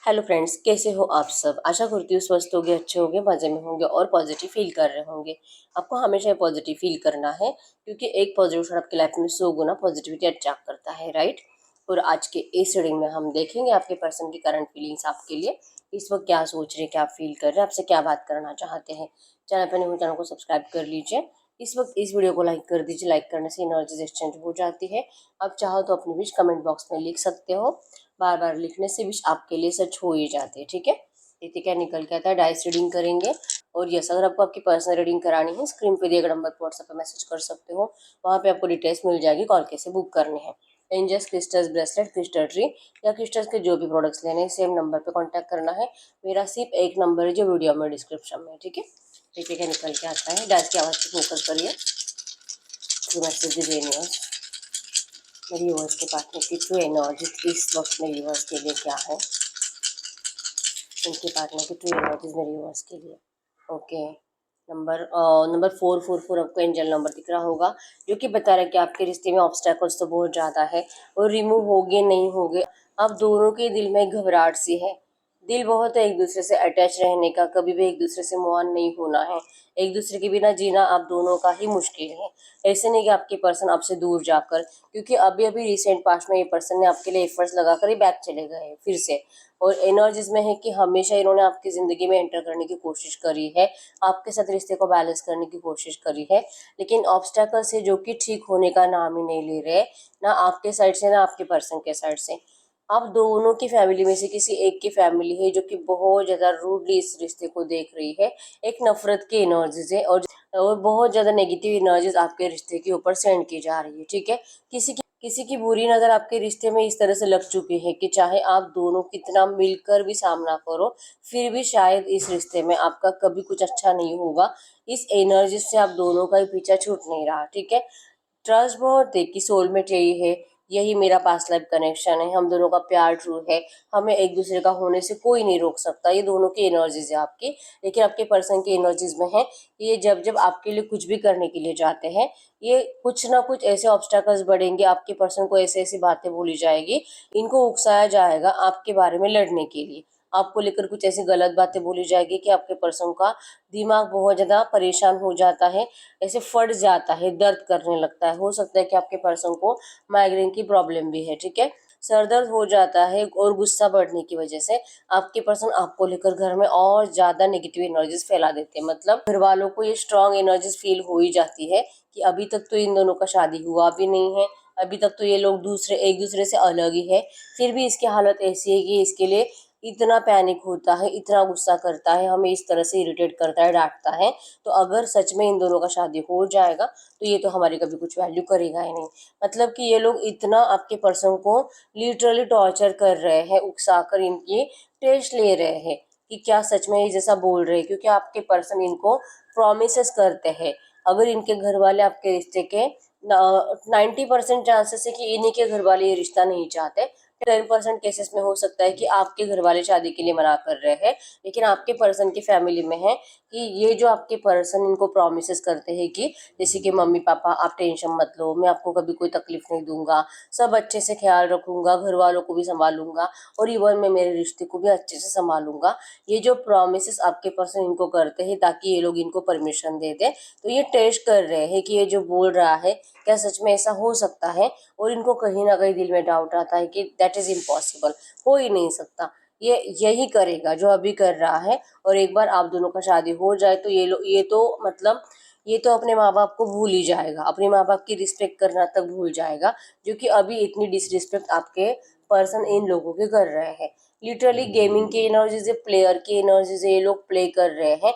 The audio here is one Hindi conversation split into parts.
हेलो फ्रेंड्स, कैसे हो आप सब। आशा करती हूँ स्वस्थ होंगे, अच्छे होंगे, मज़े में होंगे और पॉजिटिव फील कर रहे होंगे। आपको हमेशा पॉजिटिव फील करना है क्योंकि एक पॉजिटिव थॉट आपकी लाइफ में 100 गुना पॉजिटिविटी अट्रैक्ट करता है, राइट। और आज के इस रीडिंग में हम देखेंगे आपके पर्सन की करंट फीलिंग्स आपके लिए इस वक्त क्या सोच रहे हैं, क्या फील कर रहे हैं, आपसे क्या बात करना चाहते हैं। चैनल पर नहीं हो, चैनल को सब्सक्राइब कर लीजिए। इस वक्त इस वीडियो को लाइक कर दीजिए। लाइक करने से एनर्जीज एक्सचेंज हो जाती है। आप चाहो तो अपनी विश कमेंट बॉक्स में लिख सकते हो। बार बार लिखने से विश आपके लिए सच हो ही जाते हैं, ठीक है। देखते क्या निकल के आता है। डाइस रीडिंग करेंगे। और यस, अगर आपको आपकी पर्सनल रीडिंग करानी है, स्क्रीन पे दिए गए नंबर पर व्हाट्सएप पे मैसेज कर सकते हो। वहाँ पे आपको डिटेल्स मिल जाएगी, कॉल कैसे बुक करने हैं। Angels, crystals, bracelet, crystal tree या क्रिस्टल्स के जो भी प्रोडक्ट्स लेने हैं, सेम नंबर पे कांटेक्ट करना है। मेरा सिर्फ एक नंबर है जो वीडियो में डिस्क्रिप्शन में है, ठीक है। देखिए क्या निकल के आता है। डाइस की आवाज़ पे फोकस करिए। थ्रू मैसेजेस यूनिवर्स, मेरी यूनिवर्स के पास में की ट्रू एनर्जी इस वक्त मेरी यूनिवर्स के लिए क्या है। उनके पार्टनर की ट्रू एनर्जीज मेरे यूनिवर्स के लिए। ओके, नंबर 444 आपको एंजल नंबर दिख रहा होगा, जो कि बता रहा है कि आपके रिश्ते में ऑब्स्टेकल्स तो बहुत ज़्यादा है और रिमूव होगे नहीं होगे। आप दोनों के दिल में घबराहट सी है। दिल बहुत है एक दूसरे से अटैच रहने का, कभी भी एक दूसरे से मूव ऑन नहीं होना है। एक दूसरे के बिना जीना आप दोनों का ही मुश्किल है। ऐसे नहीं कि आपके पर्सन आपसे दूर जाकर, क्योंकि अभी अभी रिसेंट पास्ट में ये पर्सन ने आपके लिए एफर्ट्स लगाकर ही बैक चले गए हैं फिर से। और एनर्जीज में है कि हमेशा इन्होंने आपकी ज़िंदगी में एंटर करने की कोशिश करी है, आपके साथ रिश्ते को बैलेंस करने की कोशिश करी है, लेकिन ऑब्स्टेकल्स है जो कि ठीक होने का नाम ही नहीं ले रहे, ना आपके साइड से ना आपके पर्सन के साइड से। आप दोनों की फैमिली में से किसी एक की फैमिली है जो कि बहुत ज़्यादा रूडली इस रिश्ते को देख रही है। एक नफरत की एनर्जीज है और बहुत ज़्यादा नेगेटिव एनर्जीज आपके रिश्ते के ऊपर सेंड की जा रही है, ठीक है। किसी की बुरी नज़र आपके रिश्ते में इस तरह से लग चुकी है कि चाहे आप दोनों कितना मिलकर भी सामना करो, फिर भी शायद इस रिश्ते में आपका कभी कुछ अच्छा नहीं होगा। इस एनर्जी से आप दोनों का ही पीछा छूट नहीं रहा, ठीक है। ट्रस्ट बहुत है कि सोलमेट यही है, यही मेरा पास्ट लाइफ कनेक्शन है, हम दोनों का प्यार ट्रू है, हमें एक दूसरे का होने से कोई नहीं रोक सकता। ये दोनों की एनर्जीज है आपकी, लेकिन आपके पर्सन की एनर्जीज में है ये जब जब आपके लिए कुछ भी करने के लिए जाते हैं, ये कुछ ना कुछ ऐसे ऑब्स्टैकल्स बढ़ेंगे, आपके पर्सन को ऐसी ऐसी बातें बोली जाएगी, इनको उकसाया जाएगा आपके बारे में लड़ने के लिए। आपको लेकर कुछ ऐसी गलत बातें बोली जाएगी कि आपके पर्सन का दिमाग बहुत ज़्यादा परेशान हो जाता है, ऐसे फट जाता है, दर्द करने लगता है। हो सकता है कि आपके पर्सन को माइग्रेन की प्रॉब्लम भी है, ठीक है। सर दर्द हो जाता है और गुस्सा बढ़ने की वजह से आपके पर्सन आपको लेकर घर में और ज़्यादा नेगेटिव एनर्जीज फैला देते हैं। मतलब घर वालों को ये स्ट्रांग एनर्जीज फील हो ही जाती है कि अभी तक तो इन दोनों का शादी हुआ भी नहीं है, अभी तक तो ये लोग एक दूसरे से अलग ही है, फिर भी इसकी हालत ऐसी है कि इसके लिए इतना पैनिक होता है, इतना गुस्सा करता है, हमें इस तरह से इरिटेट करता है, डांटता है। तो अगर सच में इन दोनों का शादी हो जाएगा तो ये तो हमारी कभी कुछ वैल्यू करेगा ही नहीं। मतलब कि ये लोग इतना आपके पर्सन को लिटरली टॉर्चर कर रहे हैं, उकसा कर इनकी टेस्ट ले रहे हैं कि क्या सच में ये जैसा बोल रहे हैं, क्योंकि आपके पर्सन इनको प्रोमिस करते हैं। अगर इनके घर वाले आपके रिश्ते के 90% चांसेस है कि इन्हीं के घर वाले ये रिश्ता नहीं चाहते। 10% केसेस में हो सकता है कि आपके घर वाले शादी के लिए मना कर रहे हैं, लेकिन आपके पर्सन की फैमिली में है कि ये जो आपके पर्सन इनको प्रॉमिसेस करते हैं कि जैसे कि मम्मी पापा आप टेंशन मत लो, मैं आपको कभी कोई तकलीफ नहीं दूंगा, सब अच्छे से ख्याल रखूंगा, घर वालों को भी संभालूंगा और इवन मैं मेरे रिश्ते को भी अच्छे से संभालूंगा। ये जो प्रॉमिसेस आपके पर्सन इनको करते हैं ताकि ये लोग इनको परमिशन दे दें, तो ये टेस्ट कर रहे हैं कि ये जो बोल रहा है क्या सच में ऐसा हो सकता है। और इनको कहीं ना कहीं दिल में डाउट आता है कि दैट इज इम्पॉसिबल, हो ही नहीं सकता, ये यही करेगा जो अभी कर रहा है। और एक बार आप दोनों का शादी हो जाए तो ये तो मतलब ये तो अपने माँ बाप को भूल ही जाएगा, अपने माँ बाप की रिस्पेक्ट करना तक भूल जाएगा, जो कि अभी इतनी डिसरिस्पेक्ट आपके पर्सन इन लोगों के कर रहे हैं। लिटरली गेमिंग की एनर्जी से, प्लेयर की एनर्जी से ये लोग प्ले कर रहे हैं।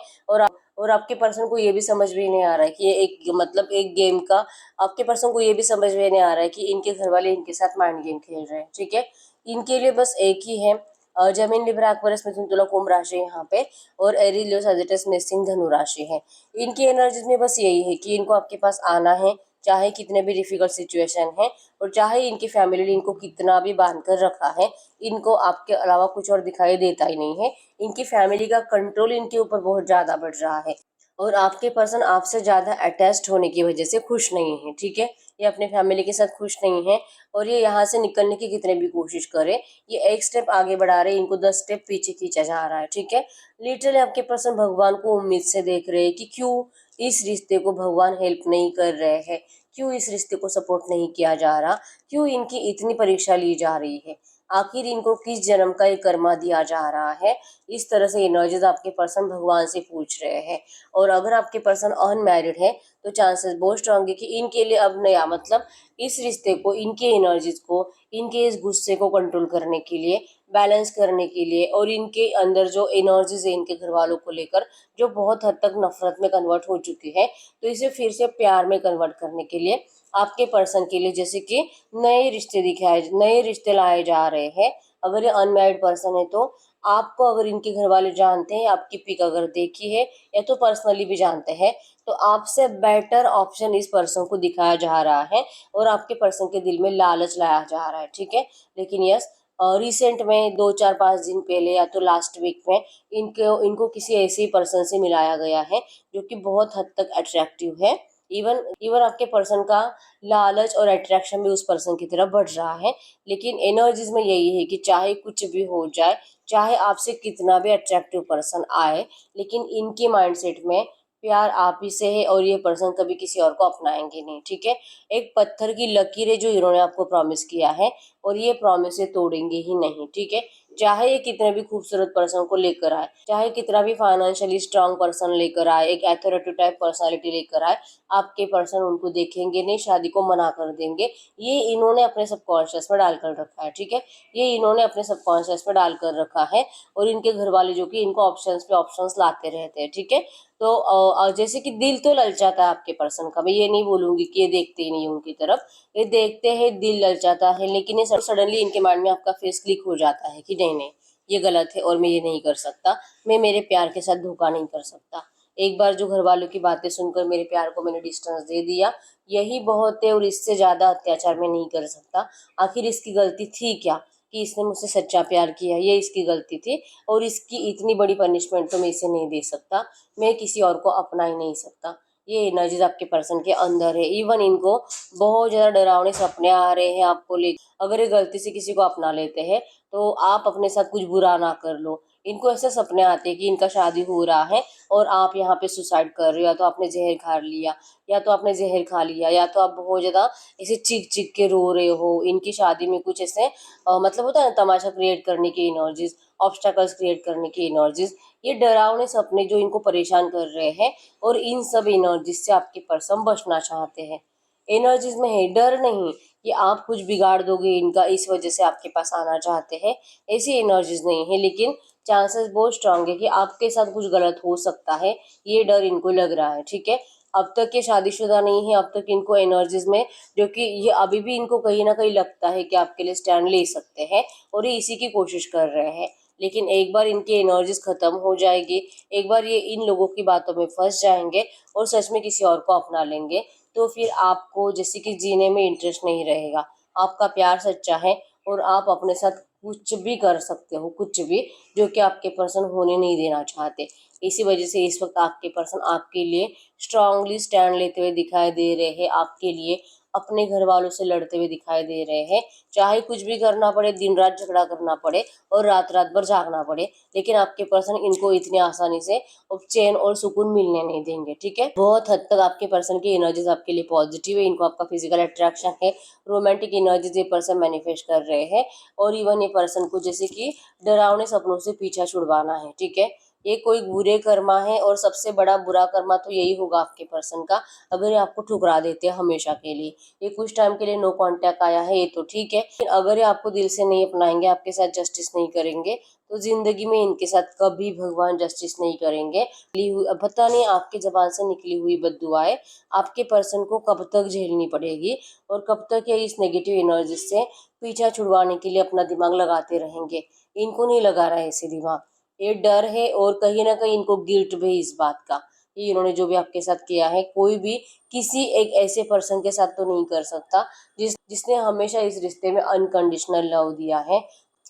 और आपके पर्सन को ये भी समझ में नहीं आ रहा है कि ये एक मतलब एक गेम का, आपके पर्सन को ये भी समझ में नहीं आ रहा है कि इनके घर वाले इनके साथ माइंड गेम खेल रहे हैं, ठीक है। इनके लिए बस एक ही है, जमीन लिब्रा एक्वेरियस मिथुन तुला कुंभ राशि है यहाँ पे, और एरीज लियो सजिटस मेष धनु राशि है। इनकी एनर्जीज में बस यही है कि इनको आपके पास आना है, चाहे कितने भी डिफिकल्ट सिचुएशन है, और चाहे इनकी फैमिली ने इनको कितना भी बांध कर रखा है, इनको आपके अलावा कुछ और दिखाई देता ही नहीं है। इनकी फैमिली का कंट्रोल इनके ऊपर बहुत ज़्यादा बढ़ रहा है। और आपके पर्सन आपसे ज़्यादा अटैच्ड होने की वजह से खुश नहीं है, ठीक है। ये अपने फैमिली के साथ खुश नहीं है और ये यहाँ से निकलने की कितने भी कोशिश करे, ये एक स्टेप आगे बढ़ा रहे, इनको 10 स्टेप पीछे खींचा जा रहा है, ठीक है। लिटरली आपके पर्सन भगवान को उम्मीद से देख रहे हैं कि क्यों इस रिश्ते को भगवान हेल्प नहीं कर रहे हैं, क्यों इस रिश्ते को सपोर्ट नहीं किया जा रहा, क्यों इनकी इतनी परीक्षा ली जा रही है, आखिर इनको किस जन्म का ये कर्मा दिया जा रहा है। इस तरह से एनर्जीज आपके पर्सन भगवान से पूछ रहे हैं। और अगर आपके पर्सन अनमैरिड है तो चांसेस बहुत स्ट्रांग है कि इनके लिए अब नया मतलब इस रिश्ते को, इनके एनर्जीज को, इनके इस गुस्से को कंट्रोल करने के लिए, बैलेंस करने के लिए, और इनके अंदर जो एनर्जीज है इनके घर वालों को लेकर जो बहुत हद तक नफरत में कन्वर्ट हो चुकी है, तो इसे फिर से प्यार में कन्वर्ट करने के लिए आपके पर्सन के लिए जैसे कि नए रिश्ते लाए जा रहे हैं। अगर ये अनमैरिड पर्सन है तो आपको, अगर इनके घर वाले जानते हैं, आपकी पिक अगर देखी है या तो पर्सनली भी जानते हैं, तो आपसे बेटर ऑप्शन इस पर्सन को दिखाया जा रहा है और आपके पर्सन के दिल में लालच लाया जा रहा है, ठीक है। लेकिन यस, रिसेंट में 2 4 5 दिन पहले या तो लास्ट वीक में इनको इनको किसी ऐसे ही पर्सन से मिलाया गया है जो कि बहुत हद तक अट्रैक्टिव है। इवन इवन आपके पर्सन का लालच और अट्रैक्शन भी उस पर्सन की तरफ बढ़ रहा है। लेकिन एनर्जीज में यही है कि चाहे कुछ भी हो जाए, चाहे आपसे कितना भी अट्रैक्टिव पर्सन आए, लेकिन इनके माइंडसेट में प्यार आप ही से है और ये पर्सन कभी किसी और को अपनाएंगे नहीं, ठीक है। एक पत्थर की लकीर है जो इन्होंने आपको प्रॉमिस किया है और ये प्रॉमिस ये तोड़ेंगे ही नहीं, ठीक है। चाहे ये कितने भी खूबसूरत पर्सन को लेकर आए, चाहे कितना भी फाइनेंशियली स्ट्रांग पर्सन लेकर आए, एक अथॉरिटी टाइप पर्सनालिटी लेकर आए, आपके पर्सन उनको देखेंगे नहीं, शादी को मना कर देंगे। ये इन्होंने अपने सबकॉन्शियस में डाल कर रखा है, ठीक है। ये इन्होंने अपने सबकॉन्शियस में डाल कर रखा है और इनके घर वाले जो कि इनको ऑप्शंस पे ऑप्शंस लाते रहते हैं, ठीक है। तो जैसे कि दिल तो ललचाता है आपके पर्सन का, मैं ये नहीं बोलूंगी कि ये देखते ही नहीं उनकी तरफ, ये देखते हैं, दिल ललचाता है, लेकिन ये सडनली इनके माइंड में आपका फेस क्लिक हो जाता है कि नहीं नहीं, ये गलत है और मैं ये नहीं कर सकता, मैं मेरे प्यार के साथ धोखा नहीं कर सकता। एक बार जो घर वालों की बातें सुनकर मेरे प्यार को मैंने डिस्टेंस दे दिया, यही बहुत है और इससे ज्यादा अत्याचार मैं नहीं कर सकता। आखिर इसकी गलती थी क्या कि इसने मुझसे सच्चा प्यार किया, ये इसकी गलती थी और इसकी इतनी बड़ी पनिशमेंट तो मैं इसे नहीं दे सकता, मैं किसी और को अपना ही नहीं सकता। ये एनर्जीज आपके पर्सन के अंदर है। इवन इनको बहुत ज्यादा डरावने सपने आ रहे हैं आपको लेकर। अगर ये गलती से किसी को अपना लेते हैं तो आप अपने साथ कुछ बुरा ना कर लो। इनको ऐसे सपने आते हैं कि इनका शादी हो रहा है और आप यहाँ पे सुसाइड कर रहे हो, या तो आपने जहर खा लिया, या तो आपने जहर खा लिया, या तो आप बहुत ज्यादा ऐसे चीख चीख के रो रहे हो। इनकी शादी में कुछ ऐसे मतलब होता है ना, तमाशा क्रिएट करने की एनर्जीज, ऑब्स्टैकल्स क्रिएट करने की एनर्जीज, ये डरावने सपने जो इनको परेशान कर रहे हैं। और इन सब एनर्जीज से आपके पर्सन बचना चाहते हैं। एनर्जीज में है डर नहीं कि आप कुछ बिगाड़ दोगे इनका, इस वजह से आपके पास आना चाहते हैं, ऐसी एनर्जीज नहीं है। लेकिन चांसेस बहुत स्ट्रांग है कि आपके साथ कुछ गलत हो सकता है, ये डर इनको लग रहा है, ठीक है। अब तक ये शादीशुदा नहीं है, अब तक इनको एनर्जीज में जो कि ये अभी भी इनको कहीं ना कहीं लगता है कि आपके लिए स्टैंड ले सकते हैं और ये इसी की कोशिश कर रहे हैं। लेकिन एक बार इनकी एनर्जीज खत्म हो जाएगी, एक बार ये इन लोगों की बातों में फंस जाएंगे और सच में किसी और को अपना लेंगे, तो फिर आपको जैसे कि जीने में इंटरेस्ट नहीं रहेगा। आपका प्यार सच्चा है और आप अपने साथ कुछ भी कर सकते हो, कुछ भी, जो कि आपके पर्सन होने नहीं देना चाहते। इसी वजह से इस वक्त आपके पर्सन आपके लिए स्ट्रांगली स्टैंड लेते हुए दिखाई दे रहे हैं, आपके लिए अपने घर वालों से लड़ते हुए दिखाई दे रहे हैं। चाहे कुछ भी करना पड़े, दिन रात झगड़ा करना पड़े और रात रात भर जागना पड़े, लेकिन आपके पर्सन इनको इतनी आसानी से चैन और सुकून मिलने नहीं देंगे, ठीक है। बहुत हद तक आपके पर्सन की एनर्जीज आपके लिए पॉजिटिव है, इनको आपका फिजिकल अट्रैक्शन है, रोमांटिक एनर्जीज ये पर्सन मैनिफेस्ट कर रहे हैं। और इवन ये पर्सन को जैसे कि डरावने सपनों से पीछा छुड़वाना है, ठीक है। ये कोई बुरे कर्मा है और सबसे बड़ा बुरा कर्मा तो यही होगा आपके पर्सन का, अगर ये आपको ठुकरा देते हैं हमेशा के लिए। ये कुछ टाइम के लिए नो कांटेक्ट आया है, ये तो ठीक है, लेकिन अगर ये आपको दिल से नहीं अपनाएंगे, आपके साथ जस्टिस नहीं करेंगे, तो जिंदगी में इनके साथ कभी भगवान जस्टिस नहीं करेंगे। पता नहीं आपके जबान से निकली हुई बद्दुआएं आपके पर्सन को कब तक झेलनी पड़ेगी और कब तक ये इस नेगेटिव एनर्जी से पीछा छुड़वाने के लिए अपना दिमाग लगाते रहेंगे। इनको नहीं लगा रहा है ऐसे दिमाग, ये डर है और कहीं ना कहीं इनको गिल्ट भी है इस बात का। ये इन्होंने जो भी आपके साथ किया है, कोई भी किसी एक ऐसे पर्सन के साथ तो नहीं कर सकता जिसने हमेशा इस रिश्ते में अनकंडीशनल लव दिया है,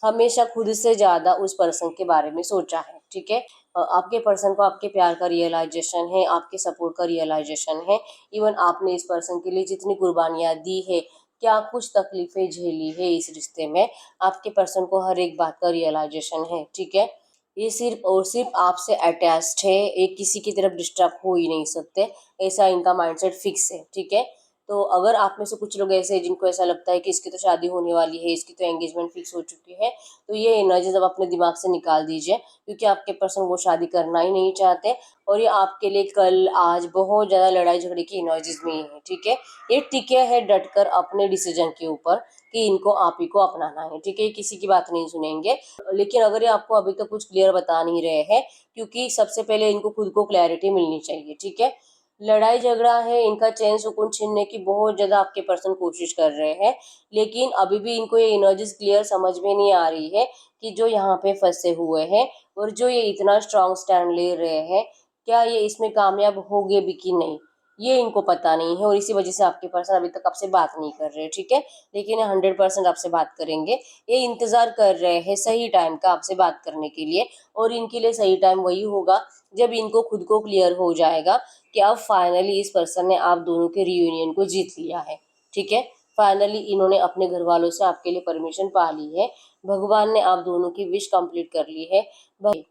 हमेशा खुद से ज्यादा उस पर्सन के बारे में सोचा है, ठीक है। आपके पर्सन को आपके प्यार का रियलाइजेशन है, आपके सपोर्ट का रियलाइजेशन है। इवन आपने इस पर्सन के लिए जितनी कुर्बानियाँ दी है, क्या कुछ तकलीफें झेली है इस रिश्ते में, आपके पर्सन को हर एक बात का रियलाइजेशन है। ठीक है, ये सिर्फ और सिर्फ आपसे अटैच्ड है, ये किसी की तरफ डिस्टर्ब हो ही नहीं सकते, ऐसा इनका माइंडसेट फिक्स है। ठीक है, तो अगर आप में से कुछ लोग ऐसे हैं जिनको ऐसा लगता है कि इसकी तो शादी होने वाली है, इसकी तो एंगेजमेंट फिक्स हो चुकी है, तो ये एनर्जीज अब अपने दिमाग से निकाल दीजिए, क्योंकि आपके पर्सन वो शादी करना ही नहीं चाहते और ये आपके लिए कल आज बहुत ज़्यादा लड़ाई झगड़े की एनर्जीज में ही है। ठीक है, ये टिके है डटकर अपने डिसीजन के ऊपर कि इनको आप ही को अपनाना है। ठीक है, ये किसी की बात नहीं सुनेंगे। लेकिन अगर ये आपको अभी तक कुछ क्लियर बता नहीं रहे हैं, क्योंकि सबसे पहले इनको खुद को क्लैरिटी मिलनी चाहिए। ठीक है, लड़ाई झगड़ा है, इनका चैन सुकून छीनने की बहुत ज़्यादा आपके पर्सन कोशिश कर रहे हैं, लेकिन अभी भी इनको ये एनर्जीज क्लियर समझ में नहीं आ रही है कि जो यहाँ पे फंसे हुए हैं और जो ये इतना स्ट्रांग स्टैंड ले रहे हैं, क्या ये इसमें कामयाब होंगे भी कि नहीं, ये इनको पता नहीं है। और इसी वजह से आपके पर्सन अभी तक आपसे बात नहीं कर रहे। ठीक है, लेकिन 100% आपसे बात करेंगे। ये इंतज़ार कर रहे हैं सही टाइम का आपसे बात करने के लिए, और इनके लिए सही टाइम वही होगा जब इनको खुद को क्लियर हो जाएगा कि अब फाइनली इस पर्सन ने आप दोनों के रियूनियन को जीत लिया है। ठीक है, फाइनली इन्होंने अपने घर वालों से आपके लिए परमिशन पा ली है, भगवान ने आप दोनों की विश कंप्लीट कर ली है। भाई,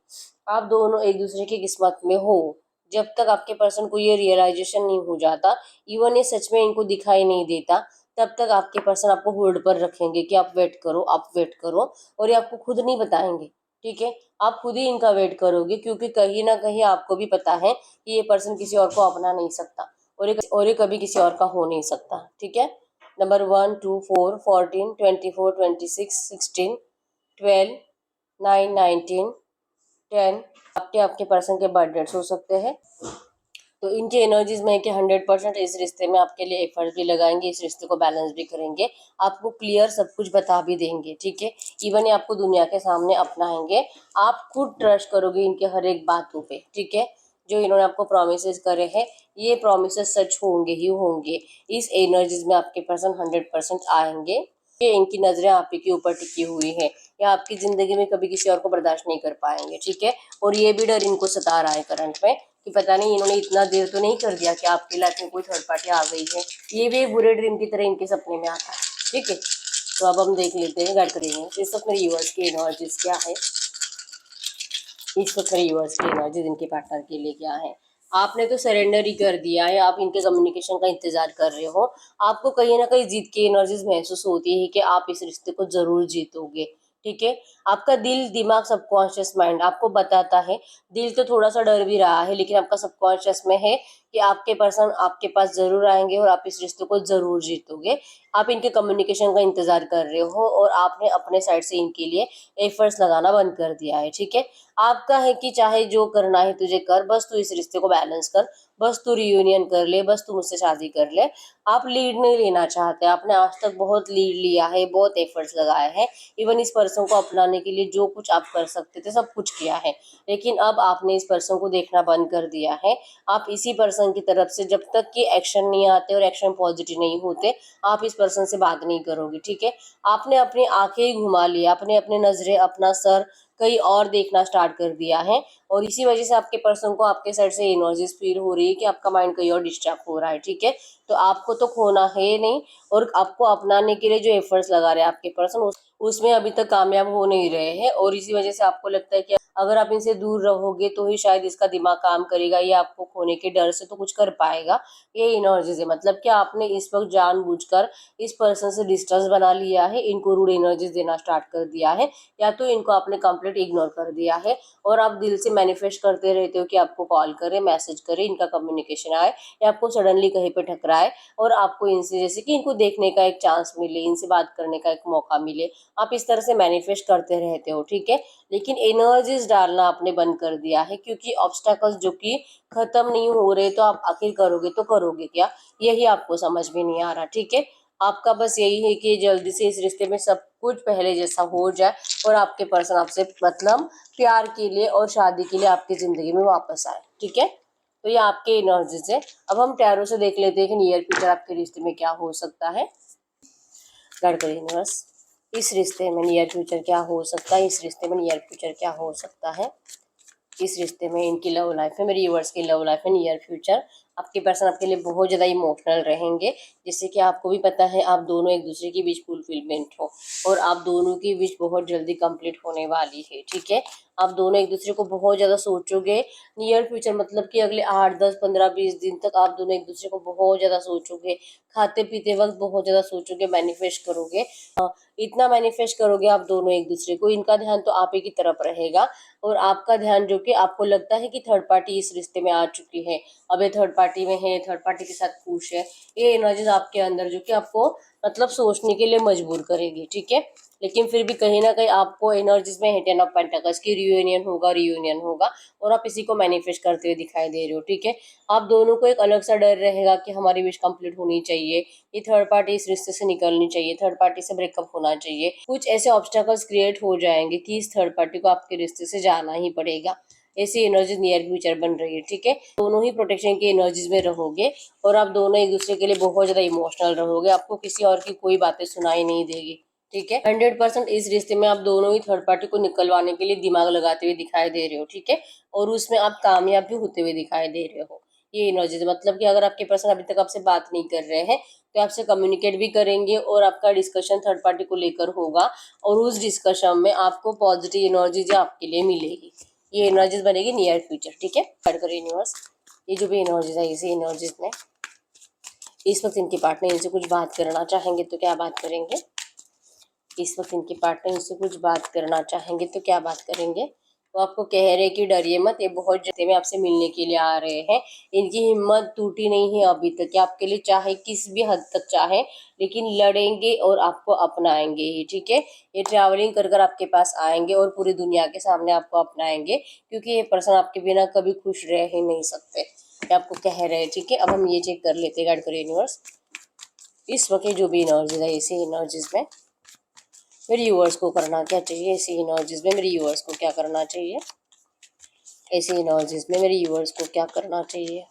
आप दोनों एक दूसरे की किस्मत में हो। जब तक आपके पर्सन को ये रियलाइजेशन नहीं हो जाता, इवन ये सच में इनको दिखाई नहीं देता, तब तक आपके पर्सन आपको होल्ड पर रखेंगे कि आप वेट करो, आप वेट करो, और ये आपको खुद नहीं बताएंगे। ठीक है, आप खुद ही इनका वेट करोगे, क्योंकि कहीं ना कहीं आपको भी पता है कि ये पर्सन किसी और को अपना नहीं सकता, और ये कभी किसी और का हो नहीं सकता। ठीक है, नंबर 1 2 4 14 24 26 16 12 9 19 10 आपके पर्सन के बर्थ डेट्स हो सकते हैं। तो इनकी एनर्जीज में कि 100% इस रिश्ते में आपके लिए एफर्ट भी लगाएंगे, इस रिश्ते को बैलेंस भी करेंगे, आपको क्लियर सब कुछ बता भी देंगे। ठीक है, इवन ये आपको दुनिया के सामने अपनाएंगे, आप खुद ट्रस्ट करोगे इनके हर एक बातों पे। ठीक है, जो इन्होंने आपको प्रोमिस करे हैं, ये प्रोमिस सच होंगे ही होंगे। इस एनर्जीज में आपके पर्सन 100% आएंगे। ये इनकी नजरें आप ही के ऊपर टिकी हुई है, या आपकी जिंदगी में कभी किसी और को बर्दाश्त नहीं कर पाएंगे। ठीक है, और ये भी डर इनको सता रहा है करंट में कि पता नहीं इन्होंने इतना देर तो नहीं कर दिया कि आपकी लाइफ में कोई थर्ड पार्टी आ गई है। ये भी एक बुरे ड्रीम की तरह इनके सपने में आता है। ठीक है, तो अब हम देख लेते हैं, गाइड करेंगे इस वक्त मेरे यूवर्स की एनर्जीज क्या है, इस वक्त मेरे यूवर्स की एनर्जीज इनके पार्टनर के लिए क्या है। आपने तो सरेंडर ही कर दिया है, आप इनके कम्युनिकेशन का इंतजार कर रहे हो, आपको कहीं ना कहीं जीत की एनर्जीज महसूस होती है कि आप इस रिश्ते को जरूर जीतोगे। ठीक है, आपका दिल दिमाग सबकॉन्शियस माइंड आपको बताता है, दिल तो थोड़ा सा डर भी रहा है, लेकिन आपका सबकॉन्शियस में है कि आपके पर्सन आपके पास जरूर आएंगे और आप इस रिश्ते को जरूर जीतोगे। आप इनके कम्युनिकेशन का इंतजार कर रहे हो और आपने अपने साइड से इनके लिए एफर्ट्स लगाना बंद कर दिया है। ठीक है, आपका है कि चाहे जो करना है तुझे कर, बस तू इस रिश्ते को बैलेंस कर, बस तू रियूनियन कर ले, बस तू मुझसे शादी कर ले। आप लीड नहीं लेना चाहते, आपने आज तक बहुत लीड लिया है, बहुत एफर्ट्स लगाए हैं, इवन इस पर्सन को अपनाने के लिए जो कुछ आप कर सकते थे सब कुछ किया है, लेकिन अब आपने इस पर्सन को देखना बंद कर दिया है। आप इसी पर्सन की तरफ से जब तक कि एक्शन नहीं आते और एक्शन पॉजिटिव नहीं होते, आप इस पर्सन से बात नहीं करोगे। ठीक है, आपने अपनी आंखें ही घुमा लिया, आपने अपने नजरें अपना सर कहीं और देखना स्टार्ट कर दिया है, और इसी वजह से आपके पर्सन को आपके साइड से एनर्जीज फील हो रही है कि आपका माइंड कहीं और डिस्ट्रैक्ट हो रहा है। ठीक है, तो आपको तो खोना है नहीं, और आपको अपनाने के लिए जो एफर्ट्स लगा रहे हैं आपके पर्सन उसमें अभी तक कामयाब हो नहीं रहे हैं, और इसी वजह से आपको लगता है कि अगर आप इनसे दूर रहोगे तो ही शायद इसका दिमाग काम करेगा, ये आपको खोने के डर से तो कुछ कर पाएगा। ये एनर्जीज है, मतलब कि आपने इस वक्त जानबूझकर इस पर्सन से डिस्टेंस बना लिया है, इनको रूड एनर्जीज देना स्टार्ट कर दिया है, या तो इनको आपने कंप्लीट इग्नोर कर दिया है, और आप दिल से मैनिफेस्ट करते रहते हो कि आपको कॉल करे, मैसेज करे, इनका कम्युनिकेशन आए, या आपको सडनली कहीं पे टकराए और आपको इनसे जैसे कि इनको देखने का एक चांस मिले, इनसे बात करने का एक मौका मिले, आप इस तरह से मैनिफेस्ट करते रहते हो। ठीक है, लेकिन एनर्जीज डालना आपने बंद कर दिया है, क्योंकि ऑब्स्टैकल्स जो कि खत्म नहीं हो रहे, तो आप आखिर करोगे तो करोगे क्या, यही आपको समझ में नहीं आ रहा। ठीक है, आपका बस यही है कि जल्दी से इस रिश्ते में सब कुछ पहले जैसा हो जाए, और आपके पर्सन आपसे मतलब प्यार के लिए और शादी के लिए आपकी जिंदगी में वापस आए। ठीक है, तो ये आपके एनर्जीज है। अब हम टैरो से देख लेते हैं कि नियर फ्यूचर आपके रिश्ते में क्या हो सकता है। गाइड करिए यूनिवर्स, इस रिश्ते में नियर फ्यूचर क्या हो सकता है, इस रिश्ते में नियर फ्यूचर क्या हो सकता है। इस रिश्ते में, इनकी लव लाइफ में, मेरे व्यूअर्स की लव लाइफ में नियर फ्यूचर आपके पर्सन आपके लिए बहुत ज़्यादा इमोशनल रहेंगे। जैसे कि आपको भी पता है आप दोनों एक दूसरे के बीच फुलफिलमेंट हो और आप दोनों की विश बहुत जल्दी कंप्लीट होने वाली है। ठीक है, आप दोनों एक दूसरे को बहुत ज़्यादा सोचोगे। नियर फ्यूचर मतलब कि अगले 8, 10, 15, 20 दिन तक आप दोनों एक दूसरे को बहुत ज़्यादा सोचोगे, खाते पीते वक्त बहुत ज़्यादा सोचोगे, मैनिफेस्ट करोगे। इतना मैनिफेस्ट करोगे आप दोनों एक दूसरे को, इनका ध्यान तो आप ही की तरफ रहेगा और आपका ध्यान जो कि आपको लगता है कि थर्ड पार्टी इस रिश्ते में आ चुकी है, अब ये थर्ड पार्टी में है, थर्ड पार्टी के साथ खुश है, ये एनर्जीज आपके अंदर जो कि आपको मतलब सोचने के लिए मजबूर करेगी। ठीक है, लेकिन फिर भी कहीं ना कहीं आपको एनर्जीज में है 10 ऑफ पेंटाकल्स की रियूनियन होगा और आप इसी को मैनिफेस्ट करते हुए दिखाई दे रहे हो। ठीक है, आप दोनों को एक अलग सा डर रहेगा कि हमारी विश कंप्लीट होनी चाहिए, ये थर्ड पार्टी इस रिश्ते से निकलनी चाहिए, थर्ड पार्टी से ब्रेकअप होना चाहिए, कुछ ऐसे ऑब्स्टेकल्स क्रिएट हो जाएंगे कि इस थर्ड पार्टी को आपके रिश्ते से जाना ही पड़ेगा। ऐसी एनर्जी नियर फ्यूचर बन रही है। ठीक है, दोनों ही प्रोटेक्शन की एनर्जीज में रहोगे और आप दोनों एक दूसरे के लिए बहुत ज्यादा इमोशनल रहोगे, आपको किसी और की कोई बातें सुनाई नहीं देगी। ठीक है, 100% इस रिश्ते में आप दोनों ही थर्ड पार्टी को निकलवाने के लिए दिमाग लगाते हुए दिखाई दे रहे हो। ठीक है, और उसमें आप कामयाब भी होते हुए दिखाई दे रहे हो। ये एनर्जी मतलब कि अगर आपके पर्सन अभी तक आपसे बात नहीं कर रहे हैं तो आपसे कम्युनिकेट भी करेंगे और आपका डिस्कशन थर्ड पार्टी को लेकर होगा और उस डिस्कशन में आपको पॉजिटिव एनर्जी आपके लिए मिलेगी। ये एनर्जीज बनेगी नियर फ्यूचर। ठीक है, यूनिवर्स ये जो भी एनर्जीज है इसी एनर्जीज में इस वक्त इनके पार्टनर इनसे कुछ बात करना चाहेंगे तो क्या बात करेंगे, इस वक्त इनके पार्टनर इनसे कुछ बात करना चाहेंगे तो क्या बात करेंगे। तो आपको कह रहे हैं कि डरिए मत, ये बहुत जल्दी में आपसे मिलने के लिए आ रहे हैं, इनकी हिम्मत टूटी नहीं है अभी तक, आपके लिए चाहे किस भी हद तक चाहे लेकिन लड़ेंगे और आपको अपनाएंगे ही। ठीक है, ये ट्रैवलिंग कर कर आपके पास आएंगे और पूरी दुनिया के सामने आपको अपनाएंगे क्योंकि ये पर्सन आपके बिना कभी खुश रह ही नहीं सकते, ये आपको कह रहे हैं। ठीक है, अब हम ये चेक कर लेते हैं गाइड करिए यूनिवर्स इस वक्त जो भी एनर्जीज है इसी एनर्जीज में मेरे व्यूअर्स को करना क्या चाहिए, ऐसी एनर्जीज में मेरे व्यूअर्स को क्या करना चाहिए, ऐसी एनर्जीज में मेरे व्यूअर्स को क्या करना चाहिए।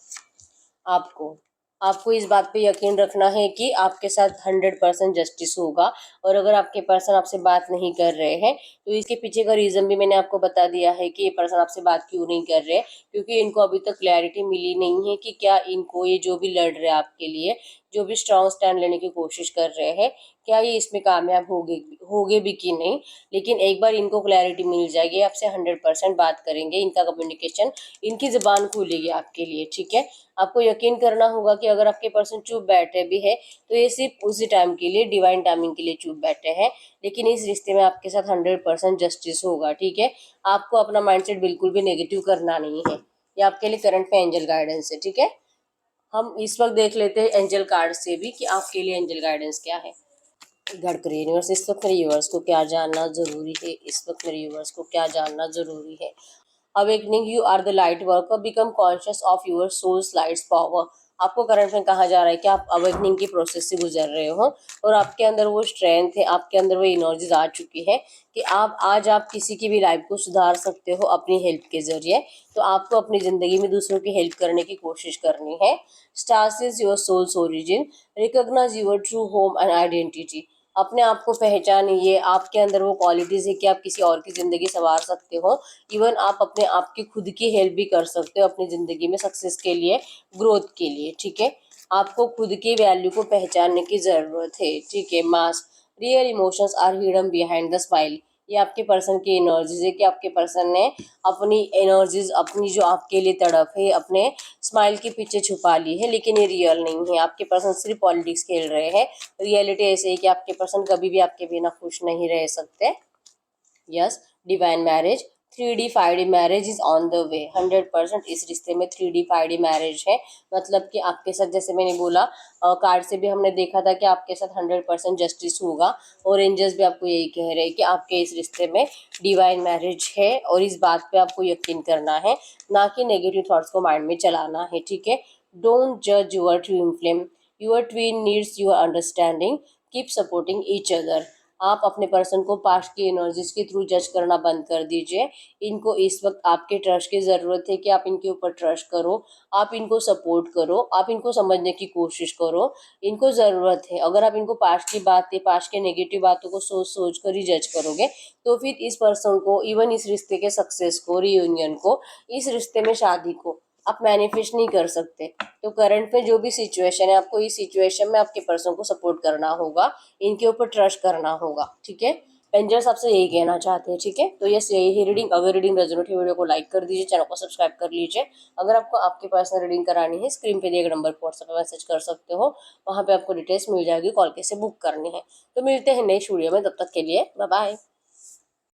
आपको आपको इस बात पे यकीन रखना है कि आपके साथ 100% जस्टिस होगा और अगर आपके पर्सन आपसे बात नहीं कर रहे हैं तो इसके पीछे का रीज़न भी मैंने आपको बता दिया है कि ये पर्सन आपसे बात क्यों नहीं कर रहे, क्योंकि इनको अभी तक क्लैरिटी मिली नहीं है कि क्या इनको ये जो भी लड़ रहे हैं आपके लिए, जो भी स्ट्रॉन्ग स्टैंड लेने की कोशिश कर रहे हैं, क्या ये इसमें कामयाब होगे भी कि नहीं। लेकिन एक बार इनको क्लैरिटी मिल जाएगी आपसे 100% बात करेंगे, इनका कम्युनिकेशन, इनकी ज़बान खुलेगी आपके लिए। ठीक है, आपको यकीन करना होगा कि अगर आपके पर्सन चुप बैठे भी है तो ये सिर्फ उसी टाइम के लिए, डिवाइन टाइमिंग के लिए चुप बैठे हैं, लेकिन इस रिश्ते में आपके साथ 100% जस्टिस होगा। ठीक है, आपको अपना माइंडसेट बिल्कुल भी नेगेटिव करना नहीं है, ये आपके लिए करंट में एंजल गाइडेंस है। ठीक है, हम इस वक्त देख लेते हैं एंजल कार्ड से भी कि आपके लिए एंजल गाइडेंस क्या है। गाइड करिए यूनिवर्स इस वक्त मेरे व्यूअर्स को क्या जानना जरूरी है, इस वक्त मेरे व्यूअर्स को क्या जानना जरूरी है। Awakening, you are the light worker, become conscious of your soul's light's power। आपको करंट में कहा जा रहा है कि आप अवेकनिंग की प्रोसेस से गुजर रहे हो और आपके अंदर वो स्ट्रेंथ है, आपके अंदर वो एनर्जीज आ चुकी है कि आप किसी की भी लाइफ को सुधार सकते हो अपनी हेल्प के जरिए। तो आपको अपनी ज़िंदगी में दूसरों की हेल्प करने की कोशिश करनी है। Stars is your soul's origin, recognise your true home and identity. अपने आप को पहचानिए, आपके अंदर वो क्वालिटीज़ है कि आप किसी और की ज़िंदगी संवार सकते हो, इवन आप अपने आप की खुद की हेल्प भी कर सकते हो अपनी ज़िंदगी में सक्सेस के लिए, ग्रोथ के लिए। ठीक है, आपको खुद की वैल्यू को पहचानने की ज़रूरत है। ठीक है, mass real emotions are hidden behind the smile. ये आपके पर्सन की एनर्जीज है कि आपके पर्सन ने अपनी एनर्जीज, अपनी जो आपके लिए तड़प है अपने स्माइल के पीछे छुपा ली है, लेकिन ये रियल नहीं है। आपके पर्सन सिर्फ पॉलिटिक्स खेल रहे हैं, रियलिटी ऐसे है कि आपके पर्सन कभी भी आपके बिना खुश नहीं रह सकते। Yes, divine marriage, 3D 5D marriage is on the way. 100% इस रिश्ते में 3D 5D मैरिज है, मतलब कि आपके साथ, जैसे मैंने बोला कार्ड से भी हमने देखा था कि आपके साथ 100% जस्टिस होगा और एंजल्स भी आपको यही कह रहे हैं कि आपके इस रिश्ते में डिवाइन मैरिज है और इस बात पे आपको यकीन करना है, ना कि नेगेटिव थॉट्स को माइंड में चलाना है। ठीक है, डोंट जज your twin flame, your twin needs your understanding, keep supporting each other. आप अपने पर्सन को पास्ट की एनर्जीज के थ्रू जज करना बंद कर दीजिए। इनको इस वक्त आपके ट्रस्ट की ज़रूरत है कि आप इनके ऊपर ट्रस्ट करो, आप इनको सपोर्ट करो, आप इनको समझने की कोशिश करो। इनको ज़रूरत है। अगर आप इनको पास्ट की बातें, पास्ट के नेगेटिव बातों को सोच सोच कर ही जज करोगे तो फिर इस पर्सन को, इवन इस रिश्ते के सक्सेस को, रियूनियन को, इस रिश्ते में शादी को आप मैनिफेस्ट नहीं कर सकते। तो करंट में जो भी सिचुएशन है, आपको इस सिचुएशन में आपके पर्सन को सपोर्ट करना होगा, इनके ऊपर ट्रस्ट करना होगा, ठीक है। एंजल्स आपसे यही कहना चाहते हैं, ठीक है। तो यस, यही है रीडिंग। अगर रीडिंग रेजोनेट है, वीडियो को लाइक कर दीजिए, चैनल को सब्सक्राइब कर लीजिए। अगर आपको आपके पर्सनल रीडिंग करानी है, स्क्रीन पे दिए गए नंबर पर व्हाट्सएप पे मैसेज कर सकते हो, वहाँ पे आपको डिटेल्स मिल जाएगी, कॉल कैसे बुक करनी है। तो मिलते हैं नेक्स्ट वीडियो में, तब तक के लिए बाय बाय।